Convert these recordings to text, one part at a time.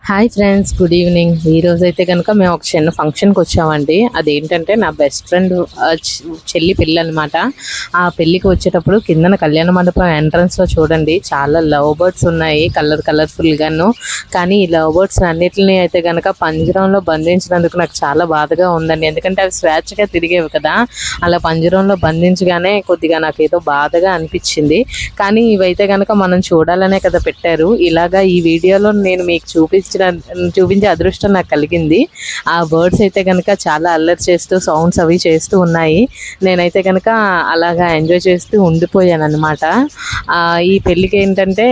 Hi friends, good evening. ఈ రోజు అయితే కనుక మేము ఒక చిన్న ఫంక్షన్కి వచ్చామండి. అదేంటంటే నా బెస్ట్ ఫ్రెండ్ చెల్లి పెళ్ళి అనమాట. ఆ పెళ్ళికి వచ్చేటప్పుడు కిందన కళ్యాణ మండపం ఎంట్రన్స్లో చూడండి చాలా లవ్ బర్డ్స్ ఉన్నాయి, కలర్ఫుల్గాను. కానీ ఈ లవ్ బర్డ్స్ అన్నిటిని అయితే కనుక పంజరంలో బంధించినందుకు నాకు చాలా బాధగా ఉందండి. ఎందుకంటే అవి స్వేచ్ఛగా తిరిగేవి కదా, అలా పంజరంలో బంధించగానే కొద్దిగా నాకు ఏదో బాధగా అనిపించింది. కానీ ఇవైతే కనుక మనం చూడాలనే కదా పెట్టారు. ఇలాగా ఈ వీడియోలో నేను మీకు చూపించే అదృష్టం నాకు కలిగింది. ఆ బర్డ్స్ అయితే కనుక చాలా అల్లరి చేస్తూ సౌండ్స్ అవి చేస్తూ ఉన్నాయి. నేనైతే కనుక అలాగా ఎంజాయ్ చేస్తూ ఉండిపోయాను అనమాట. ఈ పెళ్ళికి ఏంటంటే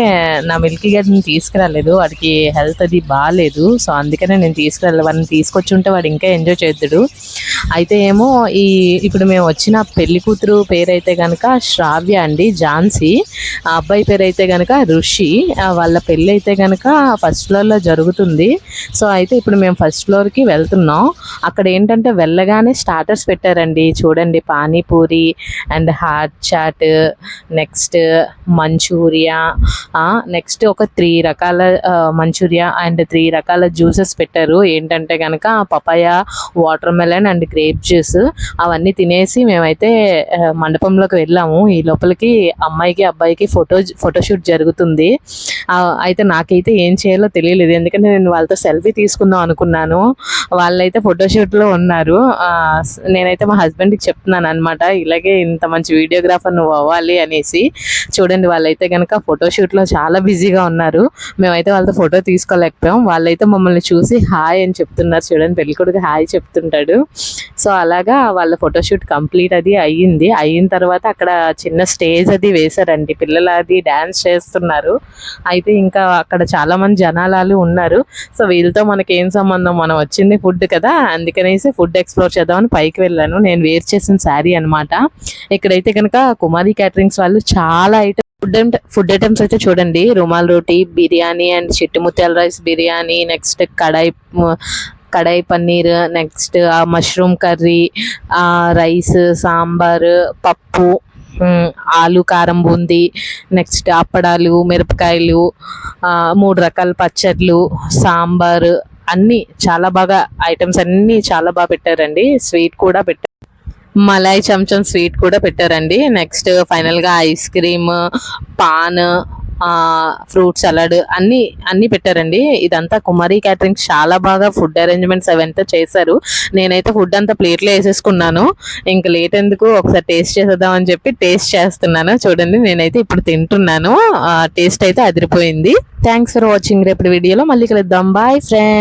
నా మిల్కీ గడ్ని తీసుకురాలేదు, వాడికి హెల్త్ అది బాగాలేదు. సో అందుకనే నేను తీసుకురాలేదు. వాడిని తీసుకొచ్చి ఉంటే వాడు ఇంకా ఎంజాయ్ చేద్దుడు. అయితే ఏమో ఇప్పుడు మేము వచ్చిన పెళ్లి కూతురు పేరు అయితే కనుక శ్రావ్య అండి, ఝాన్సీ. ఆ అబ్బాయి పేరు అయితే కనుక ఋషి. వాళ్ళ పెళ్ళి అయితే కనుక ఫస్ట్ ఫ్లోర్లో జరుగుతుంది. సో అయితే ఇప్పుడు మేము ఫస్ట్ ఫ్లోర్కి వెళ్తున్నాం. అక్కడ ఏంటంటే వెళ్ళగానే స్టార్టర్స్ పెట్టారండి. చూడండి, panipuri and hot chaat, next Manchuria, next ఒక 3 రకాల మంచూరియా అండ్ 3 రకాల జ్యూసెస్ పెట్టారు. ఏంటంటే కనుక papaya, watermelon and grape juice. అవన్నీ తినేసి మేమైతే మండపంలోకి వెళ్ళాము. ఈ లోపలికి అమ్మాయికి అబ్బాయికి ఫోటోషూట్ జరుగుతుంది. అయితే నాకైతే ఏం చేయాలో తెలియలేదు, ఎందుకంటే నేను వాళ్ళతో సెల్ఫీ తీసుకుందాం అనుకున్నాను. వాళ్ళైతే ఫోటోషూట్లో ఉన్నారు. నేనైతే మా హస్బెండ్కి చెప్తున్నాను అనమాట, ఇలాగే ఇంత మంచి వీడియోగ్రాఫర్ నువ్వు అవ్వాలి అనేసి. చూడండి, వాళ్ళైతే కనుక ఫోటోషూట్లో చాలా బిజీగా ఉన్నారు. మేమైతే వాళ్ళతో ఫోటో తీసుకోలేకపోయాం. వాళ్ళైతే మమ్మల్ని చూసి హాయ్ అని చెప్తున్నారు. చూడండి, పెళ్ళికొడుకు హాయ్ చెప్తుంటాడు. సో అలాగా వాళ్ళ ఫోటోషూట్ కంప్లీట్ అది అయ్యింది. అయిన తర్వాత అక్కడ చిన్న స్టేజ్ అది వేశారండి, పిల్లలు అది డ్యాన్స్ చేస్తున్నారు. అయితే ఇంకా అక్కడ చాలా మంది జనాలు ఉన్నారు. సో వీళ్ళతో మనకి ఏం సంబంధం, మనం వచ్చింది ఫుడ్ కదా, అందుకనేసి ఫుడ్ ఎక్స్ప్లోర్ చేద్దామని పైకి వెళ్ళాను. నేను వేర్ చేసిన శారీ అనమాట. ఇక్కడైతే కనుక కుమారి క్యాటరింగ్స్ వాళ్ళు చాలా ఫుడ్ ఐటమ్స్ అయితే చూడండి, rumal roti, biryani and Chittimuthyala rice biryani, next kadai paneer, next mushroom curry, rice, sambar, పప్పు, ఆలు కారం బూందీ, నెక్స్ట్ అప్పడాలు, మిరపకాయలు, 3 రకాల పచ్చళ్ళు, సాంబారు, అన్నీ చాలా బాగా ఐటమ్స్ అన్నీ చాలా బాగా పెట్టారండి. స్వీట్ కూడా పెట్టారు, మలాయ్ చంచం స్వీట్ కూడా పెట్టారండి. నెక్స్ట్ ఫైనల్గా ice cream, pan, fruit salad అన్నీ పెట్టారండి. ఇదంతా కుమారి క్యాటరింగ్ చాలా బాగా ఫుడ్ అరేంజ్మెంట్స్ అవంతా చేశారు. నేనైతే ఫుడ్ అంతా ప్లేట్లో వేసేసుకున్నాను. ఇంకా లేట్ ఎందుకు, ఒకసారి టేస్ట్ చేసేద్దామని చెప్పి టేస్ట్ చేస్తున్నాను. చూడండి, నేనైతే ఇప్పుడు తింటున్నాను. టేస్ట్ అయితే అదిరిపోయింది. Thanks for watching. రేపటి వీడియోలో మళ్ళీ కలుద్దాం. Bye friends.